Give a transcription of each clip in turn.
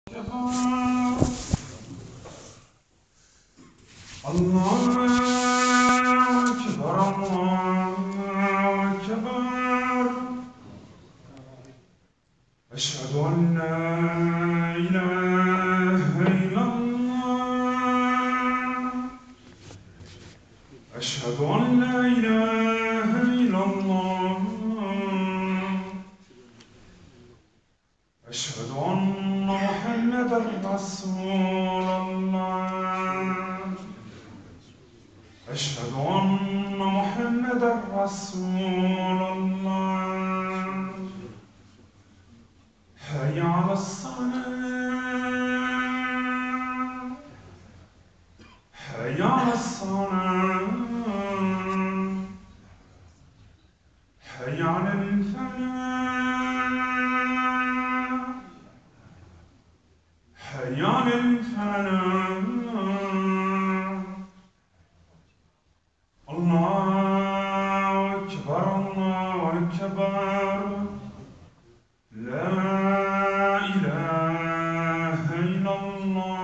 الله أكبر الله أكبر أشهد أن لا إله إلا الله أشهد أن لا إله إلا الله أشهد أن محمدا رسول الله أشهد أن محمدا رسول الله حي على الصلاة حي على الصلاة حي على الفلاح حي على الفلاح الله أكبر الله أكبر لا إله إلا الله.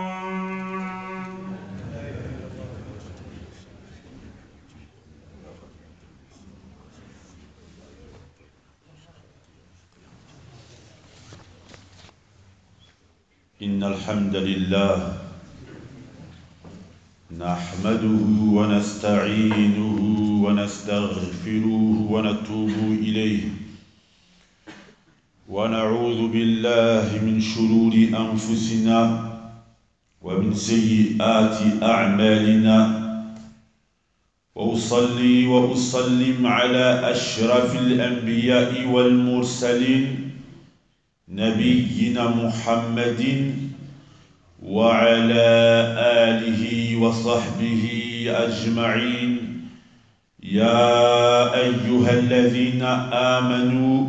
إن الحمد لله نحمده ونستعينه ونستغفره ونتوب إليه ونعوذ بالله من شرور أنفسنا ومن سيئات أعمالنا وأصلي وأسلم على أشرف الأنبياء والمرسلين نبينا محمد وعلى آله وصحبه أجمعين. يا أيها الذين آمنوا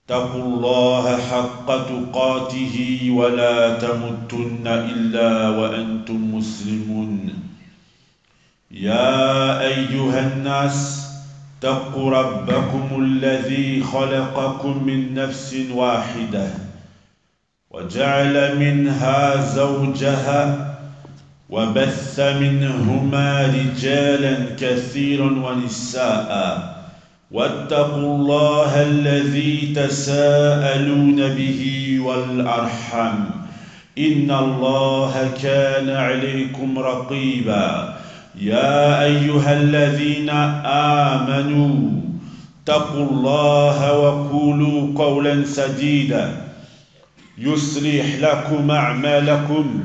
اتقوا الله حق تقاته ولا تموتن إلا وأنتم مسلمون. يا أيها الناس اتقوا ربكم الذي خلقكم من نفس واحدة وجعل منها زوجها وبث منهما رجالا كثيرا ونساء واتقوا الله الذي تساءلون به والأرحام إن الله كان عليكم رقيبا. يا أيها الذين آمنوا اتقوا الله وقولوا قولا سديدا يصلح لكم أعمالكم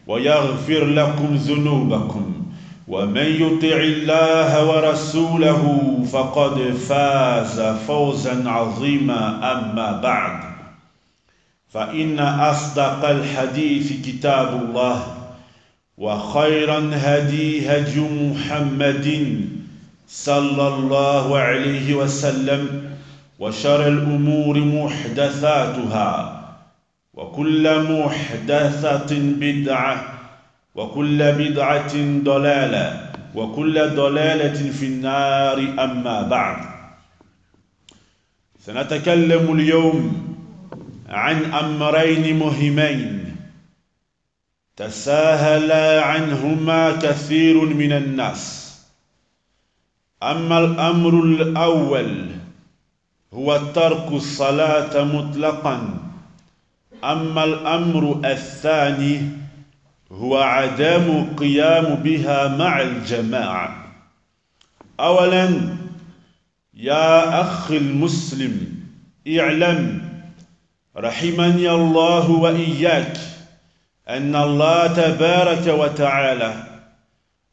ويغفر لكم ذنوبكم ومن يطع الله ورسوله فقد فاز فوزا عظيما. أما بعد فإن أصدق الحديث كتاب الله وخير الهدي هدي محمد صلى الله عليه وسلم وشر الأمور محدثاتها وكل محدثة بدعة وكل بدعة ضلالة وكل ضلالة في النار. أما بعد سنتكلم اليوم عن أمرين مهمين تساهل عنهما كثير من الناس. أما الأمر الأول هو ترك الصلاة مطلقا، أما الأمر الثاني هو عدم القيام بها مع الجماعة. أولا يا أخ المسلم اعلم رحمني الله وإياك أن الله تبارك وتعالى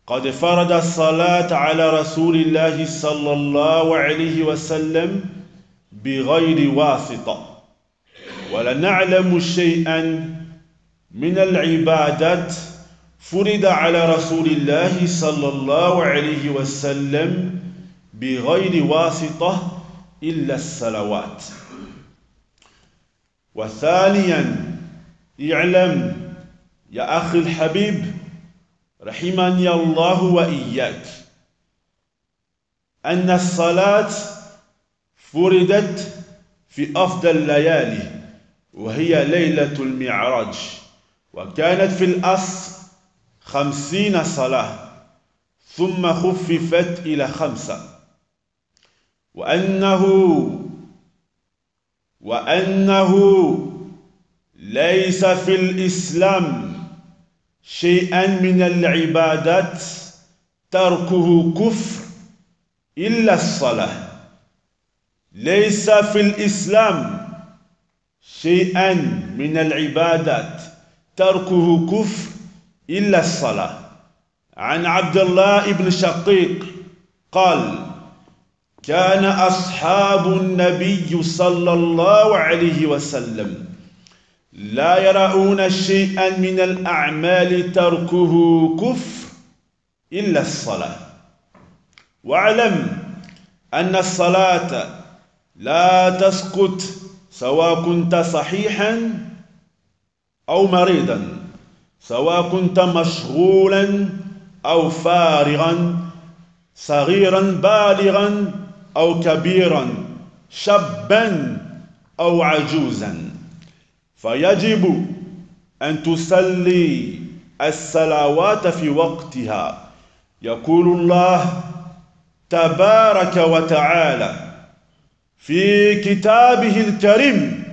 قد فرض الصلاة على رسول الله صلى الله عليه وسلم بغير واسطة، ولا نعلم شيئا من العبادات فرض على رسول الله صلى الله عليه وسلم بغير واسطة إلا الصلوات. وثانيا اعلم يا أخي الحبيب رحمني الله وإياك أن الصلاة فرضت في أفضل الليالي وهي ليلة المعراج، وكانت في الأصل 50 صلاة ثم خففت إلى 5. وأنه ليس في الإسلام شيئا من العبادات تركه كفر إلا الصلاة. ليس في الإسلام شيئا من العبادات تركه كفر إلا الصلاة. عن عبد الله بن شقيق قال: كان أصحاب النبي صلى الله عليه وسلم لا يرون شيئا من الأعمال تركه كفر إلا الصلاة. واعلم أن الصلاة لا تسقط سواء كنت صحيحا أو مريضا، سواء كنت مشغولا أو فارغا، صغيرا بالغا أو كبيرا، شابا أو عجوزا، فيجب أن تصلي الصلوات في وقتها. يقول الله تبارك وتعالى في كتابه الكريم،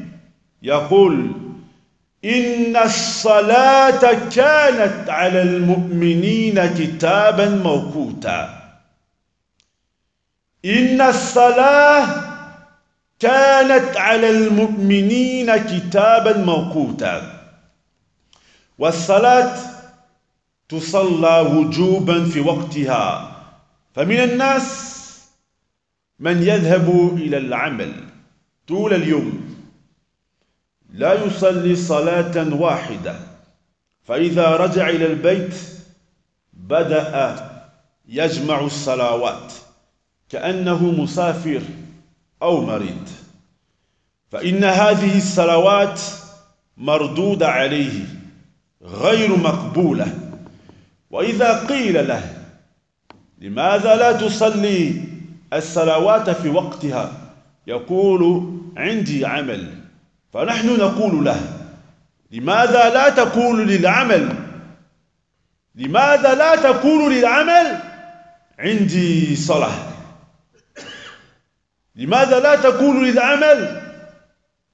يقول: إن الصلاة كانت على المؤمنين كتابا موقوتا. إن الصلاة كانت على المؤمنين كتابا موقوتا. والصلاة تصلى وجوبا في وقتها، فمن الناس من يذهب إلى العمل طول اليوم لا يصلي صلاة واحدة، فإذا رجع إلى البيت بدأ يجمع الصلوات كأنه مسافر أو مريض، فإن هذه الصلوات مردودة عليه غير مقبولة. وإذا قيل له: لماذا لا تصلي الصلوات في وقتها؟ يقول: عندي عمل. فنحن نقول له: لماذا لا تقول للعمل؟ لماذا لا تقول للعمل عندي صلاة؟ لماذا لا تقول للعمل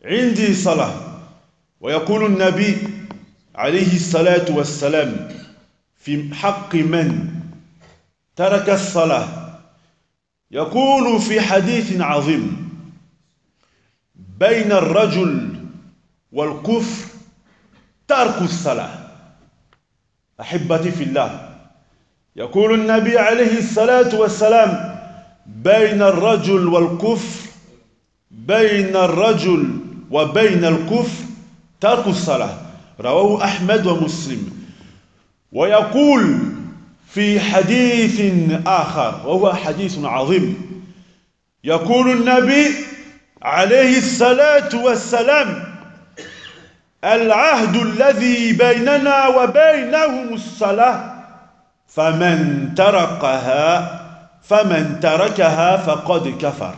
عندي صلاة؟ ويقول النبي عليه الصلاة والسلام في حق من ترك الصلاة، يقول في حديث عظيم: بين الرجل والكفر ترك الصلاة. أحبتي في الله، يقول النبي عليه الصلاة والسلام: بين الرجل والكفر، بين الرجل وبين الكفر ترك الصلاة. رواه أحمد ومسلم. ويقول في حديث آخر وهو حديث عظيم، يقول النبي عليه الصلاة والسلام: العهد الذي بيننا وبينهم الصلاة، فمن تركها فقد كفر.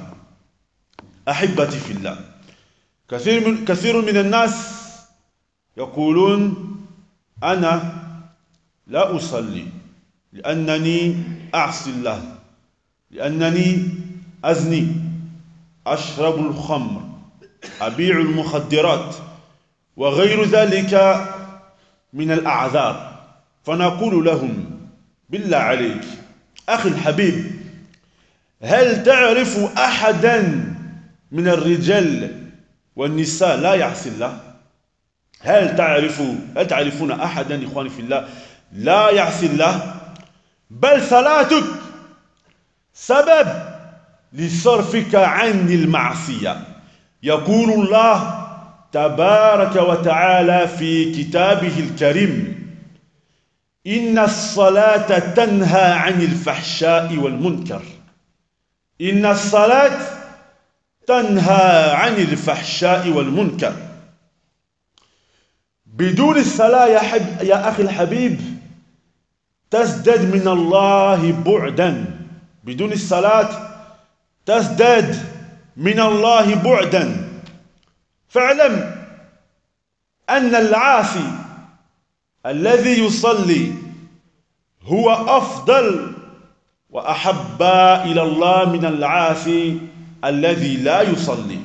أحبتي في الله، كثير من الناس يقولون: أنا لا أصلي لأنني أعصي الله، لأنني أزني، أشرب الخمر، أبيع المخدرات، وغير ذلك من الأعذار. فنقول لهم: بالله عليك أخي الحبيب، هل تعرف أحدا من الرجال والنساء لا يعصي الله؟ هل تعرفون أحدا إخواني في الله لا يعصي الله؟ بل صلاتك سبب لصرفك عن المعصية. يقول الله تبارك وتعالى في كتابه الكريم: إن الصلاة تنهى عن الفحشاء والمنكر. إن الصلاة تنهى عن الفحشاء والمنكر. بدون الصلاة يا أخي الحبيب تزداد من الله بعدا. بدون الصلاة تزداد من الله بعدا. فاعلم أن العاصي الذي يصلي هو أفضل وأحب إلى الله من العاصي الذي لا يصلي.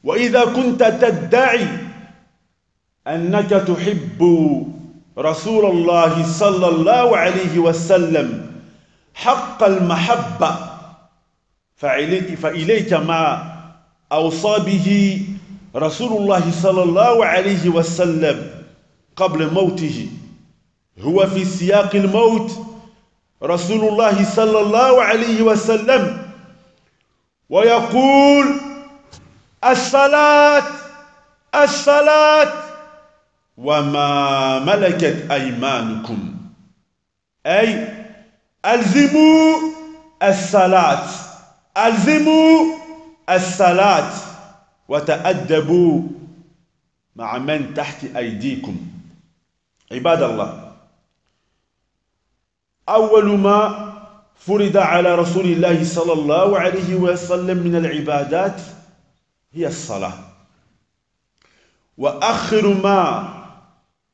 وإذا كنت تدعي أنك تحب رسول الله صلى الله عليه وسلم حق المحبة فإليك ما أوصى به رسول الله صلى الله عليه وسلم قبل موته. هو في سياق الموت رسول الله صلى الله عليه وسلم ويقول: الصلاة الصلاة وما ملكت أيمانكم، أي ألزموا الصلاة، ألزموا الصلاة وتأدبوا مع من تحت أيديكم. عباد الله، أول ما فرض على رسول الله صلى الله عليه وسلم من العبادات هي الصلاة، وآخر ما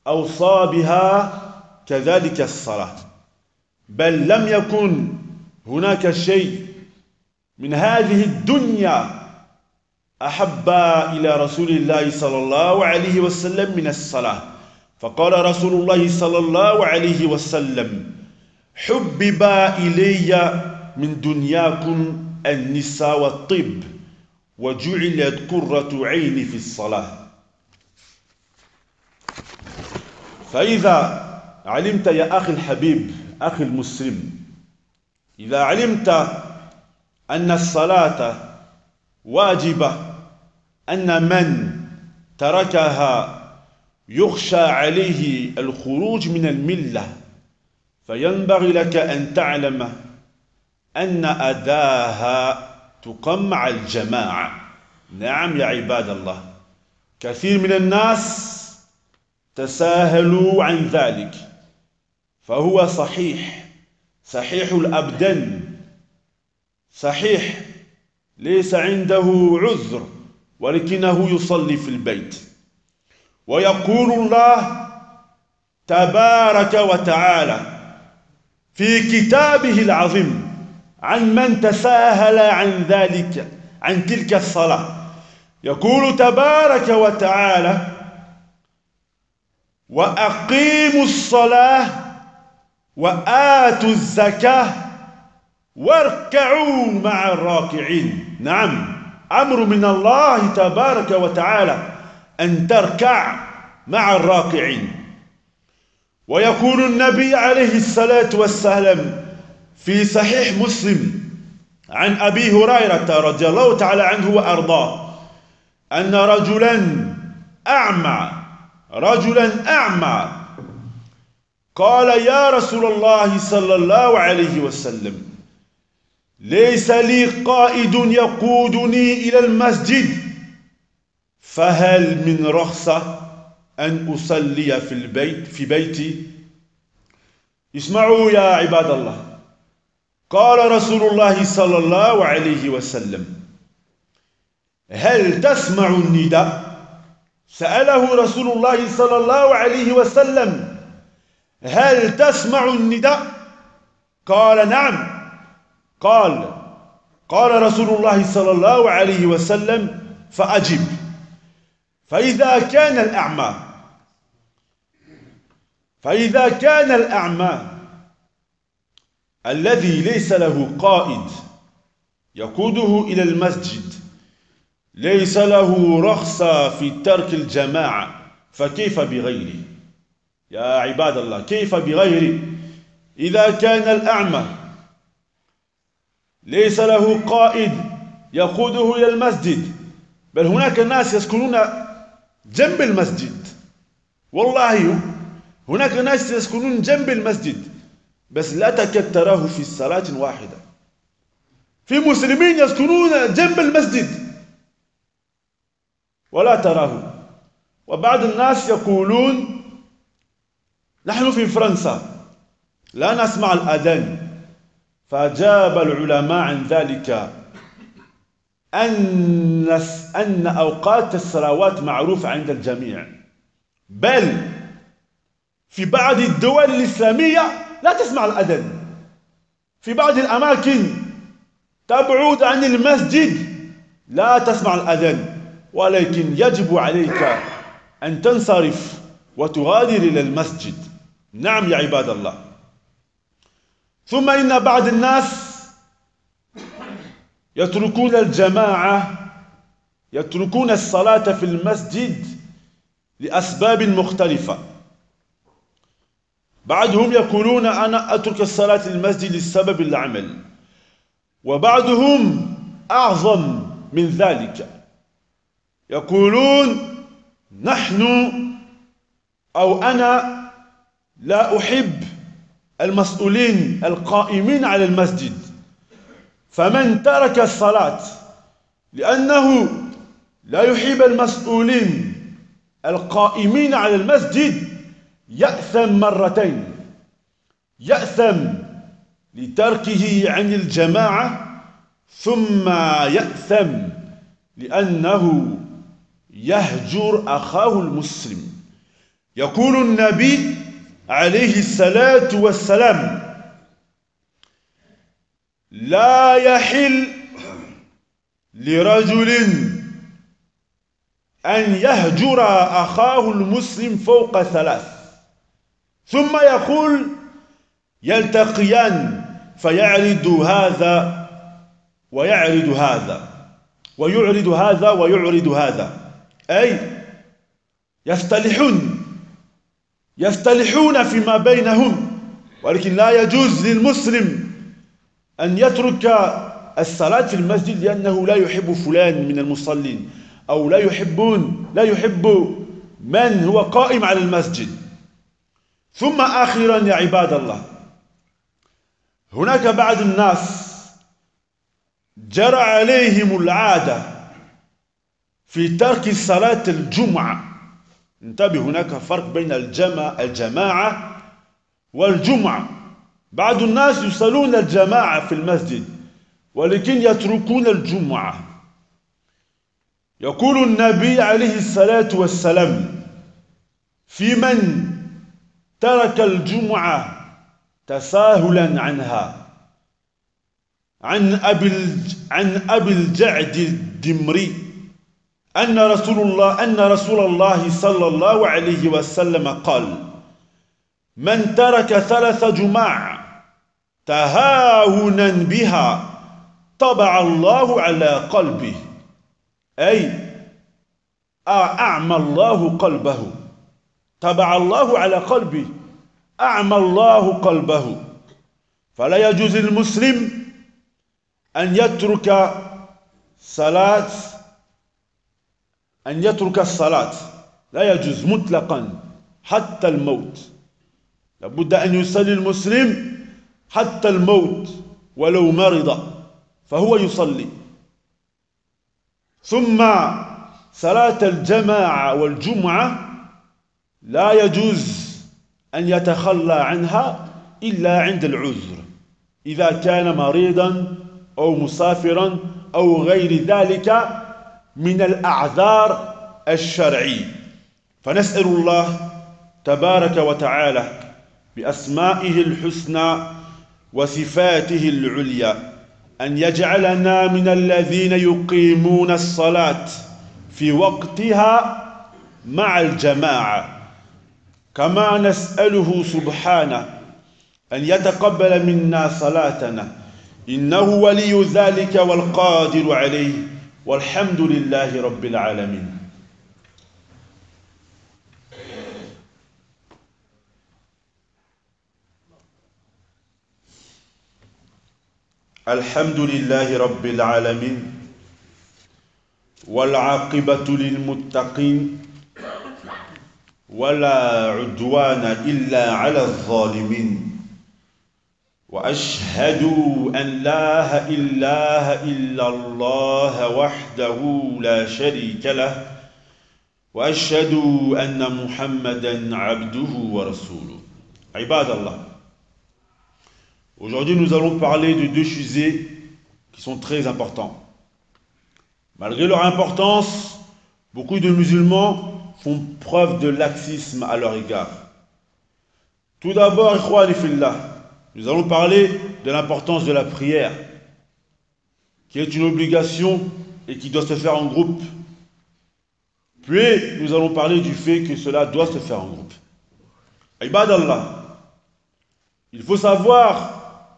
أوصى بها كذلك الصلاة، بل لم يكن هناك شيء من هذه الدنيا أحب إلى رسول الله صلى الله عليه وسلم من الصلاة. فقال رسول الله صلى الله عليه وسلم: حبب إلي من دنياكم النساء والطب وجعلت قرة عيني في الصلاة. فإذا علمت يا أخي الحبيب، أخي المسلم، إذا علمت أن الصلاة واجبة، أن من تركها يخشى عليه الخروج من الملة، فينبغي لك أن تعلم أن أداها تقام مع الجماعة. نعم يا عباد الله، كثير من الناس تساهلوا عن ذلك، فهو صحيح الأبدان، صحيح ليس عنده عذر، ولكنه يصلي في البيت. ويقول الله تبارك وتعالى في كتابه العظيم عن من تساهل عن ذلك، عن تلك الصلاة. يقول تبارك وتعالى: وأقيموا الصلاة وآتوا الزكاة واركعوا مع الراكعين. نعم، أمر من الله تبارك وتعالى أن تركع مع الراكعين. ويقول النبي عليه الصلاة والسلام في صحيح مسلم عن أبي هريرة رضي الله تعالى عنه وأرضاه أن رجلا أعمى قال: يا رسول الله صلى الله عليه وسلم، ليس لي قائد يقودني إلى المسجد، فهل من رخصة أن أصلي في بيتي؟ اسمعوا يا عباد الله. قال رسول الله صلى الله عليه وسلم: هل تسمع النداء؟ سأله رسول الله صلى الله عليه وسلم: هل تسمع النداء؟ قال: نعم. قال رسول الله صلى الله عليه وسلم: فأجب. فإذا كان الأعمى الذي ليس له قائد يقوده إلى المسجد ليس له رخصة في ترك الجماعة، فكيف بغيره؟ يا عباد الله، كيف بغيره؟ إذا كان الأعمى ليس له قائد يقوده إلى المسجد، بل هناك ناس يسكنون جنب المسجد، والله هناك ناس يسكنون جنب المسجد بس لا تكاد تراه في صلاة واحدة. في مسلمين يسكنون جنب المسجد ولا تراه. وبعض الناس يقولون: نحن في فرنسا لا نسمع الأذان. فأجاب العلماء عن ذلك أن أوقات الصلوات معروفة عند الجميع، بل في بعض الدول الإسلامية لا تسمع الأذان. في بعض الأماكن تبعد عن المسجد لا تسمع الأذان، ولكن يجب عليك أن تنصرف وتغادر إلى المسجد. نعم يا عباد الله. ثم إن بعض الناس يتركون الجماعة، يتركون الصلاة في المسجد لأسباب مختلفة. بعضهم يقولون أنا أترك الصلاة في المسجد للسبب العمل، وبعضهم أعظم من ذلك، يقولون نحن أو أنا لا أحب المسؤولين القائمين على المسجد، فمن ترك الصلاة لأنه لا يحب المسؤولين القائمين على المسجد يأثم مرتين: يأثم لتركه عن الجماعة، ثم يأثم لأنه يهجر أخاه المسلم. يقول النبي عليه الصلاة والسلام: لا يحل لرجل أن يهجر أخاه المسلم فوق ثلاث. ثم يقول: يلتقيان فيعرض هذا ويعرض هذا ويعرض هذا ويعرض هذا، أي يصطلحون فيما بينهم، ولكن لا يجوز للمسلم أن يترك الصلاة في المسجد لأنه لا يحب فلان من المصلين، أو لا يحب من هو قائم على المسجد. ثم آخرا يا عباد الله، هناك بعض الناس جرى عليهم العادة في ترك صلاة الجمعة. انتبه، هناك فرق بين الجماعة والجمعة. بعض الناس يصلون الجماعة في المسجد ولكن يتركون الجمعة. يقول النبي عليه الصلاة والسلام في من ترك الجمعة تساهلا عنها: عن أبي الجعد الدمري أن رسول الله صلى الله عليه وسلم قال: من ترك 3 جمع تهاونا بها طبع الله على قلبه، أي أعمى الله قلبه. طبع الله على قلبه، أعمى الله قلبه. فلا يجوز للمسلم أن يترك الصلاة، لا يجوز مطلقا حتى الموت. لابد أن يصلي المسلم حتى الموت، ولو مرض فهو يصلي. ثم صلاة الجماعة والجمعة لا يجوز أن يتخلى عنها إلا عند العذر، إذا كان مريضا أو مسافرا أو غير ذلك من الأعذار الشرعية. فنسأل الله تبارك وتعالى بأسمائه الحسنى وصفاته العليا أن يجعلنا من الذين يقيمون الصلاة في وقتها مع الجماعة، كما نسأله سبحانه أن يتقبل منا صلاتنا، إنه ولي ذلك والقادر عليه، والحمد لله رب العالمين. الحمد لله رب العالمين، والعاقبة للمتقين، ولا عدوان إلا على الظالمين، وأشهد أن لا إله إلا الله وحده لا شريك له، وأشهد أن محمدا عبده ورسوله. عباد الله. Aujourd'hui, nous allons parler de 2 sujets qui sont très importants. Malgré leur importance, beaucoup de musulmans font preuve de laxisme à leur égard. Tout d'abord, ikhwani fillah, nous allons parler de l'importance de la prière, qui est une obligation et qui doit se faire en groupe. Puis, nous allons parler du fait que cela doit se faire en groupe. Ibadallah, il faut savoir,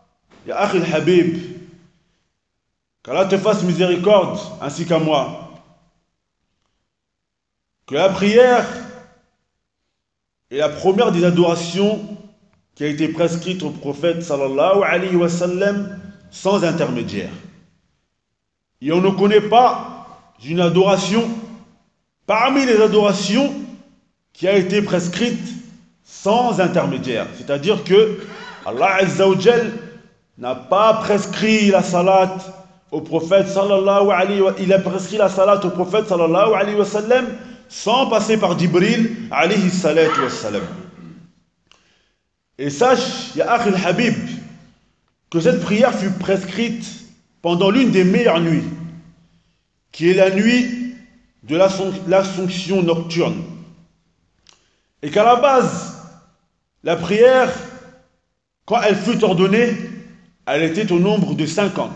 ya akhi al-habib, qu'Allah te fasse miséricorde, ainsi qu'à moi, que la prière est la première des adorations qui a été prescrite au prophète sallallahu alayhi wa sallam sans intermédiaire. Et on ne connaît pas une adoration parmi les adorations qui a été prescrite sans intermédiaire. C'est-à-dire que Allah Azza wa Jal n'a pas prescrit la salat au prophète sallallahu alayhi wa sallam. Il a prescrit la salat au prophète sallallahu alayhi wa sallam sans passer par Jibril alayhi salatu wa sallam. Et sache, ya akhi al-habib, que cette prière fut prescrite pendant l'une des meilleures nuits, qui est la nuit de l'Assomption nocturne. Et qu'à la base, la prière, quand elle fut ordonnée, elle était au nombre de 50.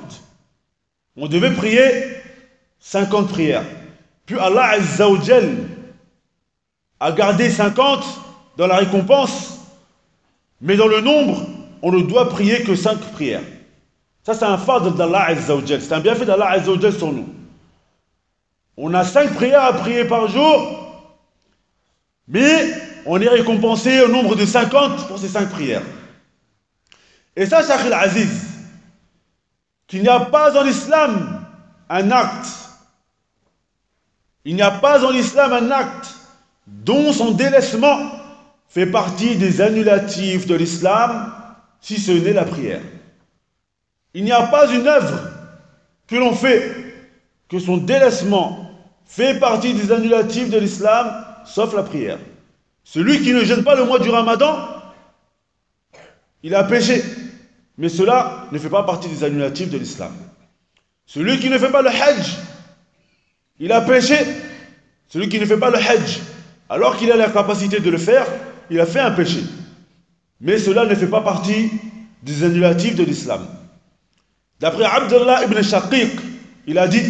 On devait prier 50 prières. Puis Allah Azza wa Jal a gardé 50 dans la récompense, mais dans le nombre, on ne doit prier que 5 prières. Ça, c'est un fadl d'Allah Azza wa Jal. C'est un bienfait d'Allah Azza wa Jal sur nous. On a 5 prières à prier par jour, mais on est récompensé au nombre de 50 pour ces 5 prières. Et ça, Cheikh al-Aziz, qu'il n'y a pas en islam un acte, il n'y a pas en islam un acte dont son délaissement fait partie des annulatifs de l'islam, si ce n'est la prière. Il n'y a pas une œuvre que l'on fait, que son délaissement fait partie des annulatifs de l'islam, sauf la prière. Celui qui ne jeûne pas le mois du Ramadan, il a péché. Mais cela ne fait pas partie des annulatifs de l'islam. Celui qui ne fait pas le hajj, il a péché. Celui qui ne fait pas le hajj, alors qu'il a la capacité de le faire, il a fait un péché. Mais cela ne fait pas partie des annulatifs de l'islam. D'après Abdullah ibn Shaqiq, il a dit: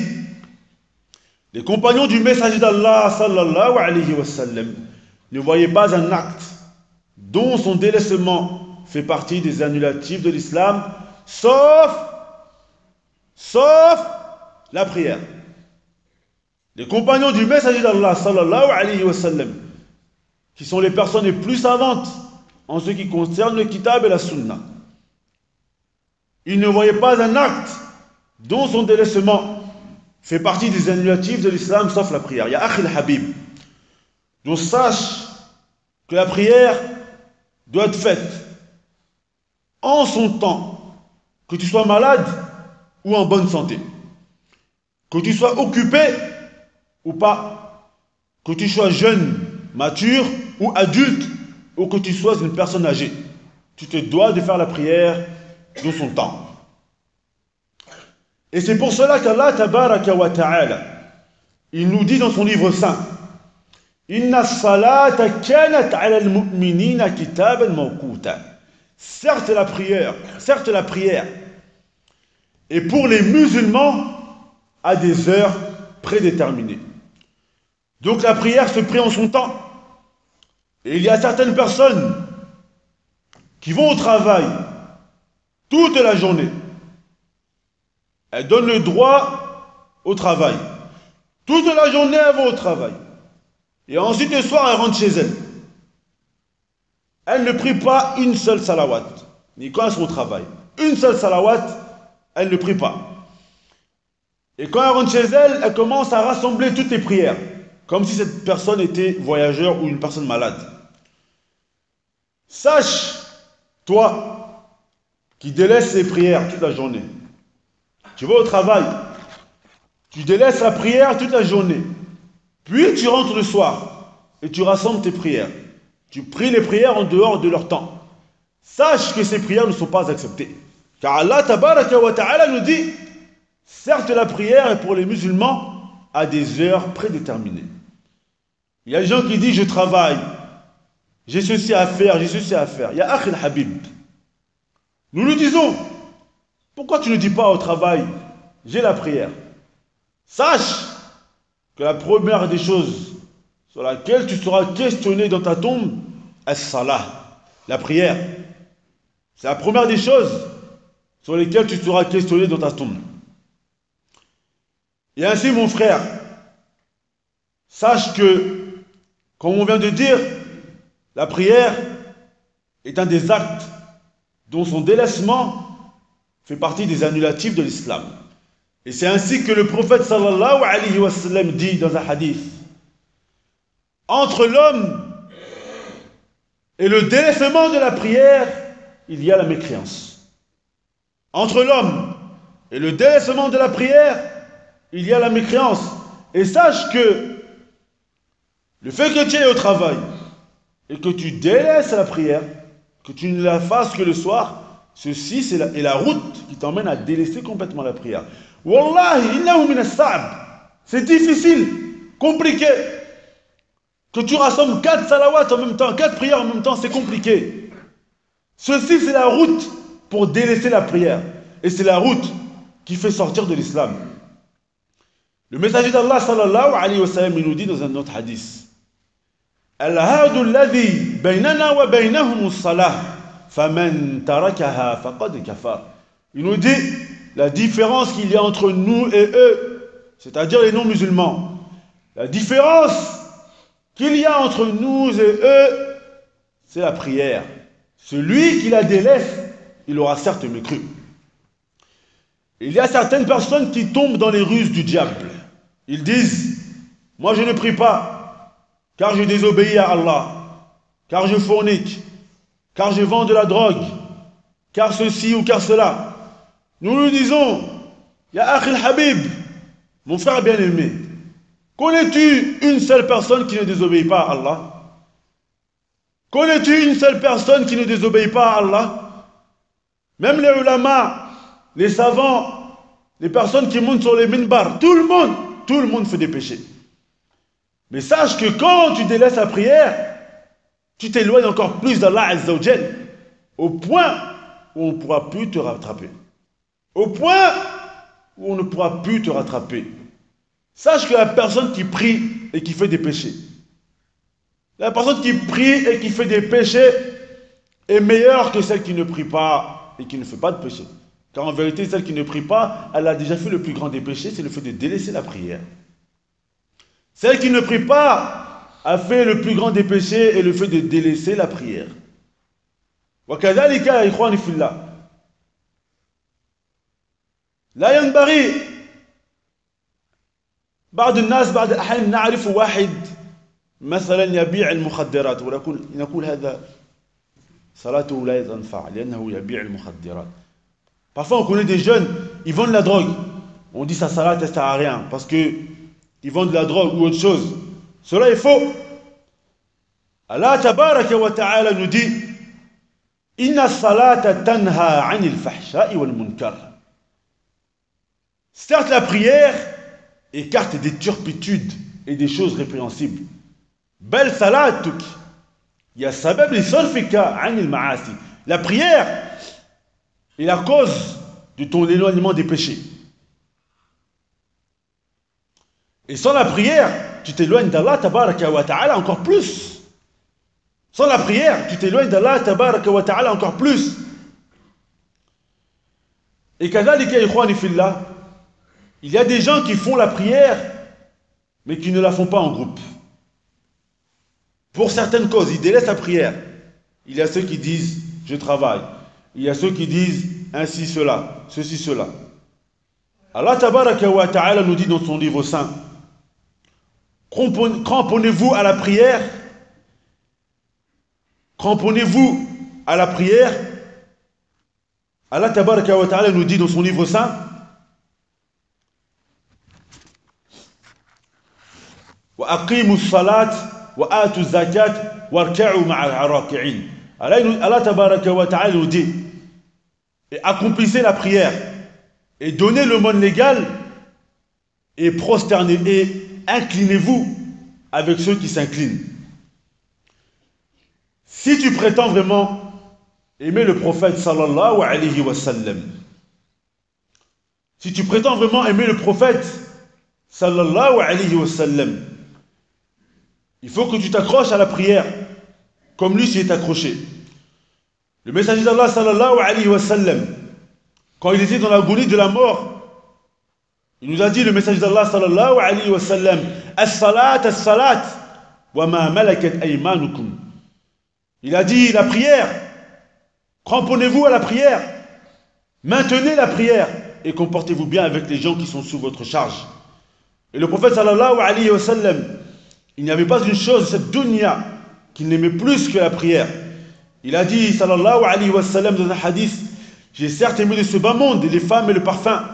les compagnons du messager d'Allah sallallahu alayhi wa sallam ne voyaient pas un acte dont son délaissement fait partie des annulatifs de l'islam, sauf la prière. Les compagnons du messager d'Allah sallallahu alayhi wa sallam, qui sont les personnes les plus savantes en ce qui concerne le kitab et la sunna, ils ne voyaient pas un acte dont son délaissement fait partie des annulatifs de l'islam, sauf la prière. Ya akhi al-habib, donc sache que la prière doit être faite en son temps, que tu sois malade ou en bonne santé, que tu sois occupé ou pas, que tu sois jeune, mature ou adulte, ou que tu sois une personne âgée. Tu te dois de faire la prière de son temps. Et c'est pour cela qu'Allah tabaraka wa ta'ala, il nous dit dans son livre saint: Inna salata kanat ala al-mu'minina kitaban mawquta. Certes la prière est pour les musulmans à des heures prédéterminées. Donc la prière se prie en son temps. Et il y a certaines personnes qui vont au travail toute la journée. Elles donnent le droit au travail. Toute la journée, elles vont au travail. Et ensuite, le soir, elles rentrent chez elles. Elles ne prient pas une seule salawat, ni quand elles sont au travail. Une seule salawat, elles ne prient pas. Et quand elles rentrent chez elles, elles commencent à rassembler toutes les prières, comme si cette personne était voyageur ou une personne malade. Sache, toi, qui délaisses les prières toute la journée, tu vas au travail, tu délaisses la prière toute la journée, puis tu rentres le soir et tu rassembles tes prières. Tu pries les prières en dehors de leur temps. Sache que ces prières ne sont pas acceptées. Car Allah tabaraka wa ta'ala nous dit: certes la prière est pour les musulmans à des heures prédéterminées. Il y a des gens qui disent je travaille, j'ai ceci à faire, j'ai ceci à faire. Il y a Akhil Habib. Nous lui disons, pourquoi tu ne dis pas au travail, j'ai la prière? Sache que la première des choses sur laquelle tu seras questionné dans ta tombe, as-salah, la prière. C'est la première des choses sur lesquelles tu seras questionné dans ta tombe. Et ainsi, mon frère, sache que, comme on vient de dire, la prière est un des actes dont son délaissement fait partie des annulatifs de l'islam. Et c'est ainsi que le prophète sallallahu alayhi wa sallam dit dans un hadith: entre l'homme et le délaissement de la prière, il y a la mécréance. Entre l'homme et le délaissement de la prière, il y a la mécréance. Et sache que le fait que tu es au travail et que tu délaisses la prière, que tu ne la fasses que le soir, ceci est la route qui t'emmène à délaisser complètement la prière. Wallahi, innahu min as-sa'b. C'est difficile, compliqué. Que tu rassembles 4 salawats en même temps, 4 prières en même temps, c'est compliqué. Ceci, c'est la route pour délaisser la prière. Et c'est la route qui fait sortir de l'islam. Le messager d'Allah sallallahu alayhi wa sallam, il nous dit dans un autre hadith: Al-hadu alladhi baynana wa baynahum as-salah, faman tarakaha faqad kafar. Il nous dit la différence qu'il y a entre nous et eux, c'est-à-dire les non-musulmans. La différence qu'il y a entre nous et eux, c'est la prière. Celui qui la délaisse, il aura certes mécru. Il y a certaines personnes qui tombent dans les ruses du diable. Ils disent: moi je ne prie pas, car je désobéis à Allah, car je fornique, car je vends de la drogue, car ceci ou car cela. Nous lui disons: Ya Akhil Habib, mon frère bien-aimé, connais-tu une seule personne qui ne désobéit pas à Allah? Connais-tu une seule personne qui ne désobéit pas à Allah? Même les ulama, les savants, les personnes qui montent sur les minbars, tout le monde fait des péchés. Mais sache que quand tu délaisses la prière, tu t'éloignes encore plus d'Allah Azza wa Jal, au point où on ne pourra plus te rattraper. Au point où on ne pourra plus te rattraper. Sache que la personne qui prie et qui fait des péchés, la personne qui prie et qui fait des péchés est meilleure que celle qui ne prie pas et qui ne fait pas de péché. Car en vérité, celle qui ne prie pas, elle a déjà fait le plus grand des péchés, c'est le fait de délaisser la prière. Celle qui ne prie pas a fait le plus grand des péchés et le fait de délaisser la prière. وكذلك يا إخواني في الله لا ينبغي بعض الناس بعض الأحيان نعرف واحد مثلا يبيع المخدرات ونقول هذا صلاته لا تنفع لأنه يبيع المخدرات. Parfois on connaît des jeunes, ils vendent de la drogue. On dit sa salat ne sert à rien parce que ils vendent de la drogue ou autre chose. Cela est faux. Allah tabaraka wa ta'ala nous dit: Inna salata tanha 'anil fahsha'i wal munkar. Certes, la prière écarte des turpitudes et des choses répréhensibles. Bel salatuk ya sabab li sarfika 'anil ma'asi. La prière est la cause de ton éloignement des péchés. Et sans la prière, tu t'éloignes d'Allah tabaraka wa ta'ala encore plus. Sans la prière, tu t'éloignes d'Allah tabaraka wa ta'ala encore plus. Et kadhalika ikhwani fillah, il y a des gens qui font la prière, mais qui ne la font pas en groupe. Pour certaines causes, ils délaissent la prière. Il y a ceux qui disent: je travaille. Il y a ceux qui disent ainsi, cela, ceci, cela. Allah tabaraka wa ta'ala nous dit dans son livre saint: cramponnez-vous à la prière. Cramponnez-vous à la prière. Allah tabaraka wa ta'ala nous dit dans son livre saint: wa aqimu salat wa atu zakat warka'u ma'a raki'in. Allah tabaraka wa ta'ala nous dit: et accomplissez la prière et donnez le monde légal et prosternez et inclinez-vous avec ceux qui s'inclinent. Si tu prétends vraiment aimer le prophète sallallahu alayhi wa sallam, si tu prétends vraiment aimer le prophète sallallahu alayhi wa sallam, il faut que tu t'accroches à la prière comme lui s'y est accroché. Le messager d'Allah sallallahu alayhi wa sallam, quand il était dans l'agonie de la mort, il nous a dit, le messager d'Allah sallallahu alayhi wa sallam, as-salat, as-salat, wa ma malakat aymanukum. Il a dit, la prière, cramponnez-vous à la prière, maintenez la prière et comportez-vous bien avec les gens qui sont sous votre charge. Et le prophète sallallahu alayhi wa sallam, il n'y avait pas une chose, cette dunya, qu'il n'aimait plus que la prière. Il a dit, sallallahu alayhi wa sallam, dans un hadith, j'ai certes aimé de ce bas monde, les femmes et le parfum,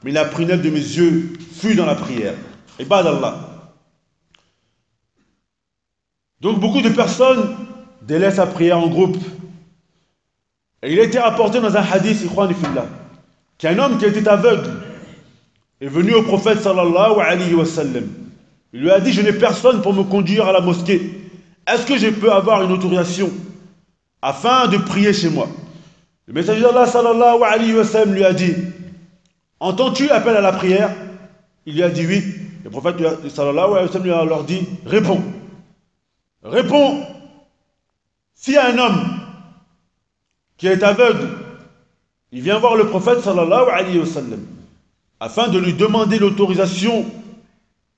mais la prunelle de mes yeux fut dans la prière. Ibad Allah. Donc beaucoup de personnes délaissent la prière en groupe. Et il a été rapporté dans un hadith, qu'un homme qui était aveugle est venu au prophète sallallahu alayhi wa sallam. Il lui a dit, je n'ai personne pour me conduire à la mosquée. Est-ce que je peux avoir une autorisation afin de prier chez moi? Le messager d'Allah sallallahu alayhi wa sallam lui a dit, entends-tu l'appel à la prière? Il lui a dit oui. Le prophète sallallahu alayhi wa sallam leur dit, réponds. Réponds. S'il y a un homme qui est aveugle, il vient voir le prophète sallallahu alayhi wa sallam afin de lui demander l'autorisation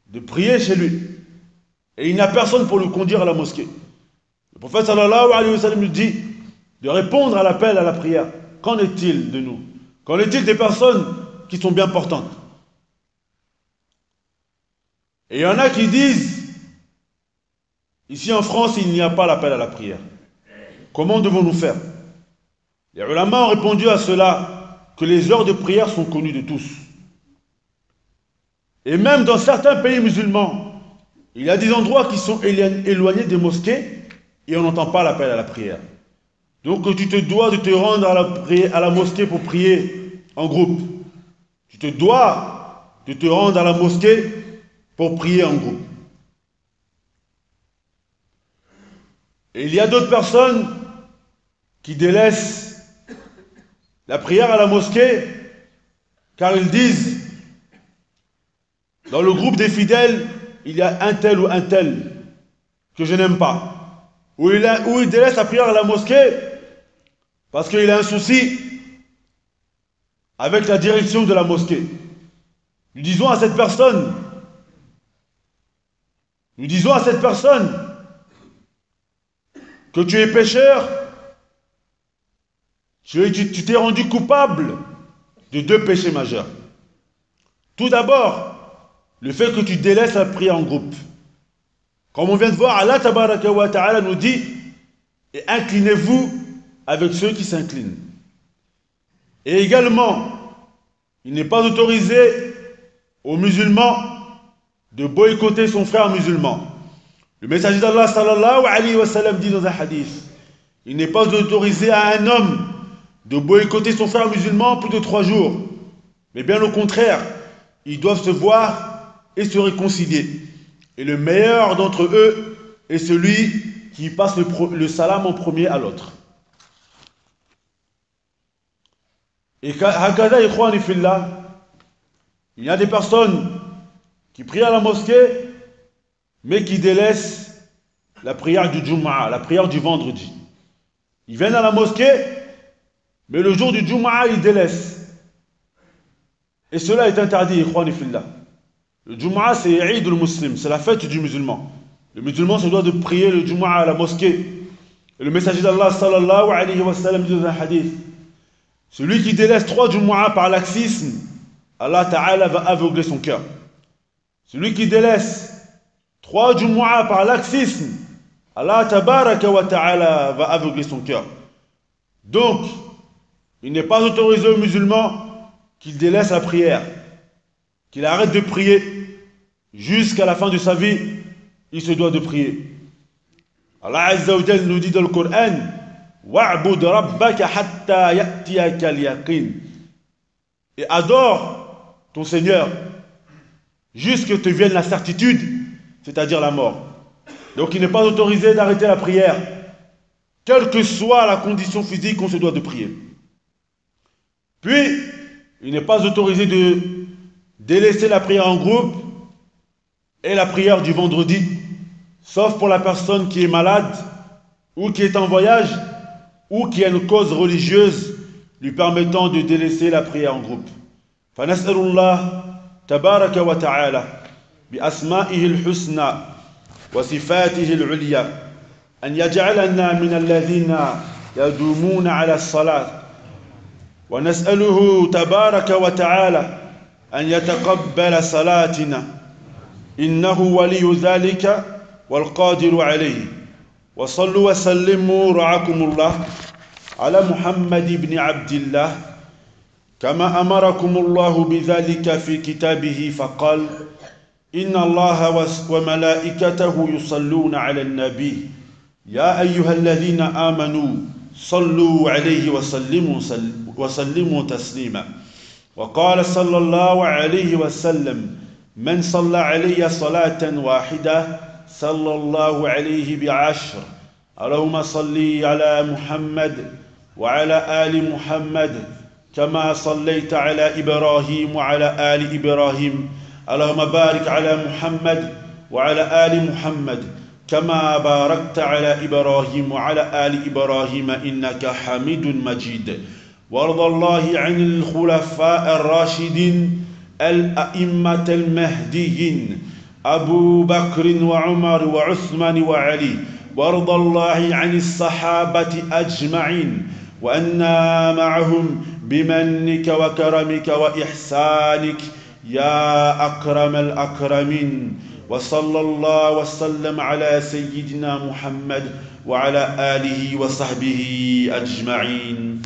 de prier chez lui. Et il n'a personne pour le conduire à la mosquée. Le prophète sallallahu alayhi wa sallam lui dit de répondre à l'appel à la prière. Qu'en est-il de nous? Qu'en est-il des personnes qui sont bien portantes? Et il y en a qui disent, ici en France, il n'y a pas l'appel à la prière. Comment devons-nous faire? Les ulama ont répondu à cela que les heures de prière sont connues de tous. Et même dans certains pays musulmans, il y a des endroits qui sont éloignés des mosquées et on n'entend pas l'appel à la prière. Donc tu te dois de te rendre à la mosquée pour prier en groupe. Tu te dois de te rendre à la mosquée pour prier en groupe. Et il y a d'autres personnes qui délaissent la prière à la mosquée car ils disent, dans le groupe des fidèles, il y a un tel ou un tel que je n'aime pas. Ou il délaisse la prière à la mosquée parce qu'il a un souci avec la direction de la mosquée. Nous disons à cette personne, que tu es pécheur, tu t'es rendu coupable de 2 péchés majeurs. Tout d'abord, le fait que tu délaisses la prière en groupe. Comme on vient de voir, Allah tabaraka wa ta'ala nous dit, et inclinez-vous avec ceux qui s'inclinent. Et également, il n'est pas autorisé aux musulmans de boycotter son frère musulman. Le messager d'Allah sallallahu alayhi wa sallam dit dans un hadith, il n'est pas autorisé à un homme de boycotter son frère musulman plus de 3 jours. Mais bien au contraire, ils doivent se voir et se réconcilier. Et le meilleur d'entre eux est celui qui passe le salam en premier à l'autre. Et hakada ikhwani fillah, il y a des personnes qui prient à la mosquée, mais qui délaissent la prière du Jumu'ah, la prière du vendredi. Ils viennent à la mosquée, mais le jour du Jumu'ah, ils délaissent. Et cela est interdit, ikhwani fillah. Le Jumu'ah, c'est Eid al-Muslim, c'est la fête du musulman. Le musulman se doit de prier le Jumu'ah à la mosquée. Et le messager d'Allah sallallahu alayhi wa sallam dit dans un hadith, celui qui délaisse 3 Jumu'ah par laxisme, Allah Ta'ala va aveugler son cœur. Celui qui délaisse 3 Jumu'ah par laxisme, Allah Tabaraka wa Ta'ala va aveugler son cœur. Donc, il n'est pas autorisé aux musulmans qu'il délaisse la prière, qu'il arrête de prier jusqu'à la fin de sa vie, il se doit de prier. Allah Azza wa Jalla nous dit dans le Coran, wa'bud rabbaka hatta ya'tiyaka al-yaqin. Et adore ton Seigneur jusqu'à ce que te vienne la certitude, c'est-à-dire la mort. Donc il n'est pas autorisé d'arrêter la prière. Quelle que soit la condition physique, on se doit de prier. Puis, il n'est pas autorisé de délaisser la prière en groupe et la prière du vendredi, sauf pour la personne qui est malade ou qui est en voyage ou qui a une cause religieuse lui permettant de délaisser la prière en groupe. فنسأل الله تبارك وتعالى بأسمائه الحسنى وصفاته العليا أن يجعلنا من الذين يدومون على الصلاة ونسأله تبارك وتعالى أن يتقبل صلاتنا إنه ولي ذلك والقادر عليه وصلوا وسلموا رعاكم الله على محمد بن عبد الله كما أمركم الله بذلك في كتابه فقال إن الله وملائكته يصلون على النبي يا أيها الذين آمنوا صلوا عليه وسلموا تسليما وقال صلى الله عليه وسلم من صلى علي صلاة واحدة صلى الله عليه بعشر اللهم صل على محمد وعلى آل محمد كما صليت على إبراهيم وعلى آل إبراهيم اللهم بارك على محمد وعلى آل محمد كما باركت على إبراهيم وعلى آل إبراهيم إنك حميد مجيد وارض الله عن الخلفاء الراشدين الأئمة المهديين أبو بكر وعمر وعثمان وعلي وارض الله عن الصحابة أجمعين وأنا معهم بمنك وكرمك وإحسانك يا أكرم الأكرمين وصلى الله وسلم على سيدنا محمد وعلى آله وصحبه أجمعين.